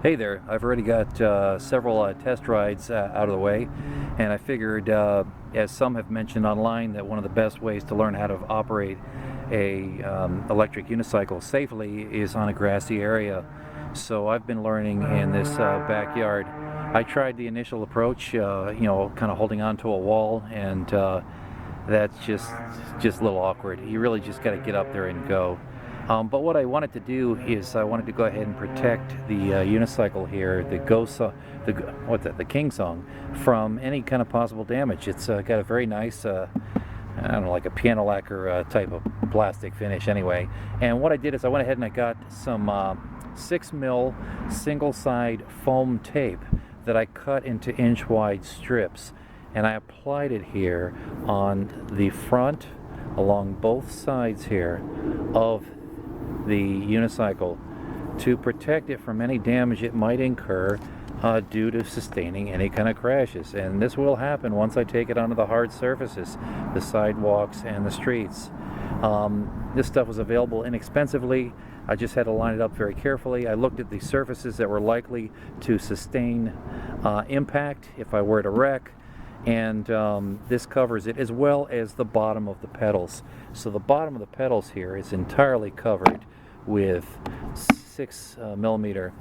Hey there, I've already got several test rides out of the way, and I figured, as some have mentioned online, that one of the best ways to learn how to operate a electric unicycle safely is on a grassy area. So I've been learning in this backyard. I tried the initial approach, kind of holding onto a wall, and that's just a little awkward. You really just got to get up there and go. But what I wanted to do is I wanted to go ahead and protect the unicycle here, the King Song, from any kind of possible damage. It's got a very nice, I don't know, like a piano lacquer type of plastic finish anyway. And what I did is I went ahead and I got some 6 mil single side foam tape that I cut into inch wide strips, and I applied it here on the front, along both sides here of the unicycle, to protect it from any damage it might incur due to sustaining any kind of crashes. And this will happen once I take it onto the hard surfaces, the sidewalks and the streets. This stuff was available inexpensively. I just had to line it up very carefully. I looked at the surfaces that were likely to sustain impact if I were to wreck, and this covers it, as well as the bottom of the pedals. So the bottom of the pedals here is entirely covered with 6 millimeter,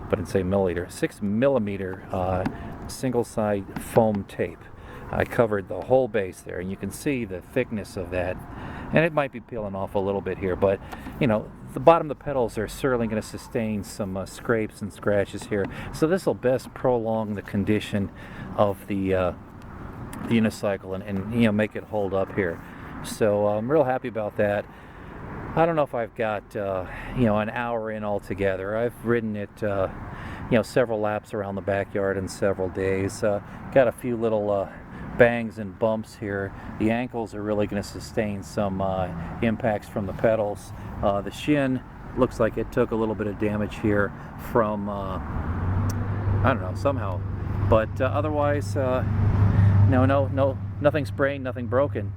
but I didn't say milliliter, 6 millimeter single side foam tape. I covered the whole base there, and you can see the thickness of that. And it might be peeling off a little bit here, but the bottom of the pedals are certainly going to sustain some scrapes and scratches here. So this will best prolong the condition of the unicycle and make it hold up here. So I'm real happy about that. I don't know if I've got an hour in altogether. I've ridden it several laps around the backyard in several days. Got a few little bangs and bumps here. The ankles are really going to sustain some impacts from the pedals. The shin looks like it took a little bit of damage here from I don't know, somehow, but otherwise nothing sprained, nothing broken.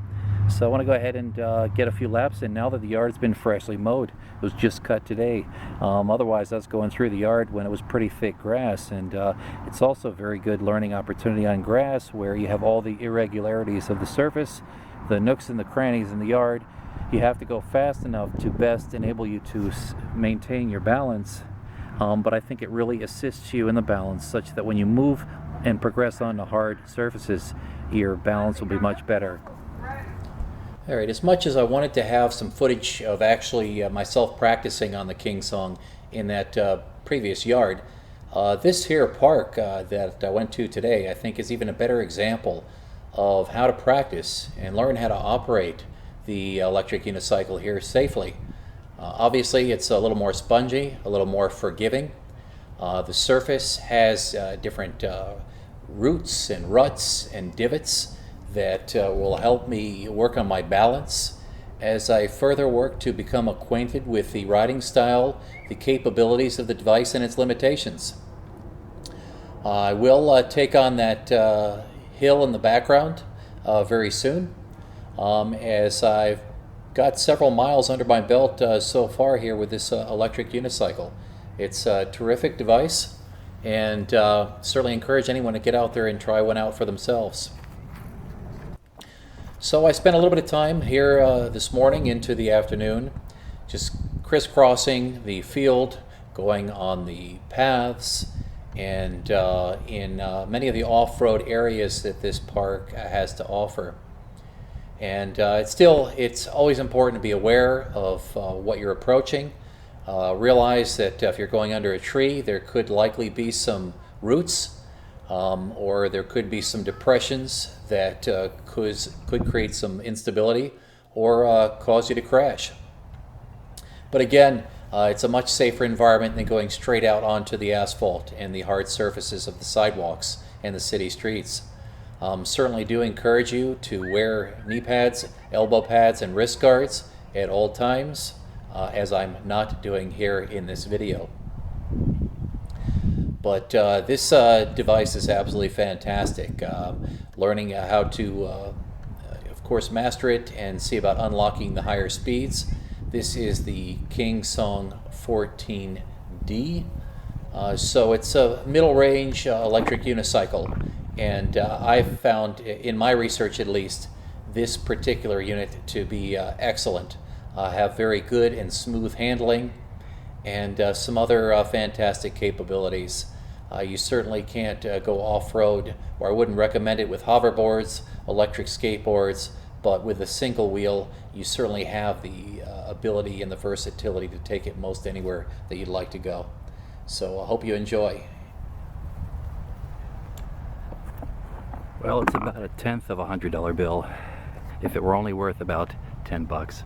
So I want to go ahead and get a few laps in now that the yard's been freshly mowed. It was just cut today. Otherwise, I was going through the yard when it was pretty thick grass, and it's also a very good learning opportunity on grass where you have all the irregularities of the surface, the nooks and the crannies in the yard. You have to go fast enough to best enable you to maintain your balance, but I think it really assists you in the balance such that when you move and progress onto hard surfaces, your balance will be much better. Alright, as much as I wanted to have some footage of actually myself practicing on the King Song in that previous yard, this here park that I went to today I think is even a better example of how to practice and learn how to operate the electric unicycle here safely. Obviously it's a little more spongy, a little more forgiving. The surface has different roots and ruts and divots that will help me work on my balance as I further work to become acquainted with the riding style, the capabilities of the device, and its limitations. I will take on that hill in the background very soon, as I've got several miles under my belt so far here with this electric unicycle. It's a terrific device, and certainly encourage anyone to get out there and try one out for themselves. So I spent a little bit of time here this morning into the afternoon just crisscrossing the field, going on the paths, and in many of the off-road areas that this park has to offer. And it's always important to be aware of what you're approaching. Realize that if you're going under a tree, there could likely be some roots, or there could be some depressions that could create some instability or cause you to crash. But again, it's a much safer environment than going straight out onto the asphalt and the hard surfaces of the sidewalks and the city streets. Certainly do encourage you to wear knee pads, elbow pads, and wrist guards at all times, as I'm not doing here in this video. But this device is absolutely fantastic. Learning how to, of course, master it and see about unlocking the higher speeds. This is the King Song 14D. So it's a middle range electric unicycle, and I've found, in my research at least, this particular unit to be excellent. Have very good and smooth handling, and some other fantastic capabilities. You certainly can't go off-road, or I wouldn't recommend it with hoverboards, electric skateboards, but with a single wheel, you certainly have the ability and the versatility to take it most anywhere that you'd like to go. So I hope you enjoy. Well, it's about a tenth of $100 bill if it were only worth about $10.